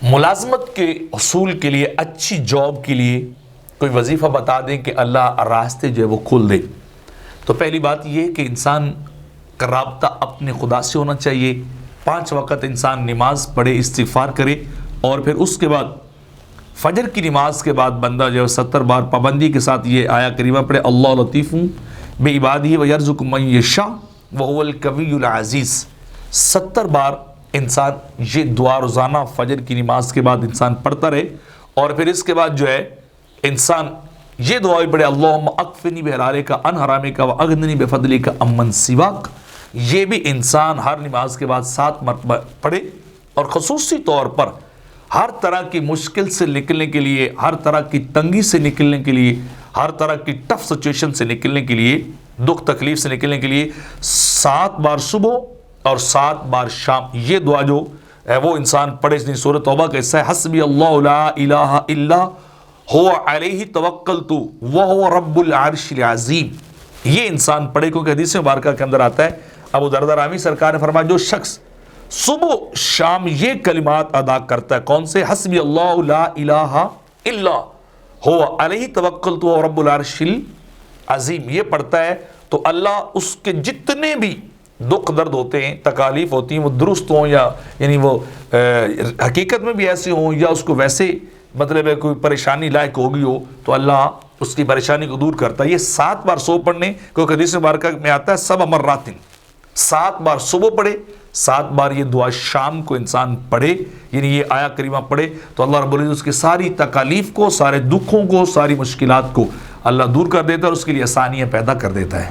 ملازمت کے حصول کے لیے، اچھی جاب کے لیے کوئی وظیفہ بتا دیں کہ اللہ راستے جو ہے وہ کھول دے، تو پہلی بات یہ کہ انسان کا رابطہ اپنے خدا سے ہونا چاہیے۔ 5 وقت انسان نماز پڑھے، استغفار کرے، اور پھر اس کے بعد فجر کی نماز کے بعد بندہ جو ہے 70 بار پابندی کے ساتھ یہ آیا کریمہ پڑھے، اللہ لطیف بعبادہ ویرزق من یشاء وہو القوی العزیز۔ 70 بار انسان یہ دعا روزانہ فجر کی نماز کے بعد انسان پڑھتا رہے، اور پھر اس کے بعد جو ہے انسان یہ دعا بھی پڑھے، اللہم اکفنی بحلالک عن حرامک واغننی بفضلک عمن سواک۔ یہ بھی انسان ہر نماز کے بعد 7 مرتبہ پڑھے، اور خصوصی طور پر ہر طرح کی مشکل سے نکلنے کے لیے، ہر طرح کی تنگی سے نکلنے کے لیے، ہر طرح کی ٹف سچویشن سے نکلنے کے لیے، دکھ تکلیف سے نکلنے کے لیے 7 بار صبح اور 7 بار شام یہ دعا جو ہے وہ انسان پڑھے۔ سورۃ توبہ کا حصہ ہے، حسبی اللہ لا الہ الا هو علیہ توکلت وہو رب العرش العظیم۔ یہ انسان پڑھے، کیونکہ حدیث مبارکہ کے اندر آتا ہے، ابو درداء رامی سرکار نے فرمایا جو شخص صبح شام یہ کلمات ادا کرتا ہے، کون سے؟ حسبی اللہ لا الہ الا هو علیہ توکلت وہو رب العرش العظیم، یہ پڑھتا ہے تو اللہ اس کے جتنے بھی دکھ درد ہوتے ہیں، تکالیف ہوتی ہیں، وہ درست ہوں یا یعنی وہ حقیقت میں بھی ایسے ہوں یا اس کو ویسے مطلب ہے کوئی پریشانی لائق ہوگی ہو، تو اللہ اس کی پریشانی کو دور کرتا ہے۔ یہ 7 بار صبح پڑھنے، کیونکہ حدیث مبارکہ میں آتا ہے 7 مرات، 7 بار صبح پڑھے، 7 بار یہ دعا شام کو انسان پڑھے، یعنی یہ آیا کریمہ پڑھے، تو اللہ رب العزت اس کی ساری تکالیف کو، سارے دکھوں کو، ساری مشکلات کو اللہ دور کر دیتا ہے اور اس کے لیے آسانیاں پیدا کر دیتا ہے۔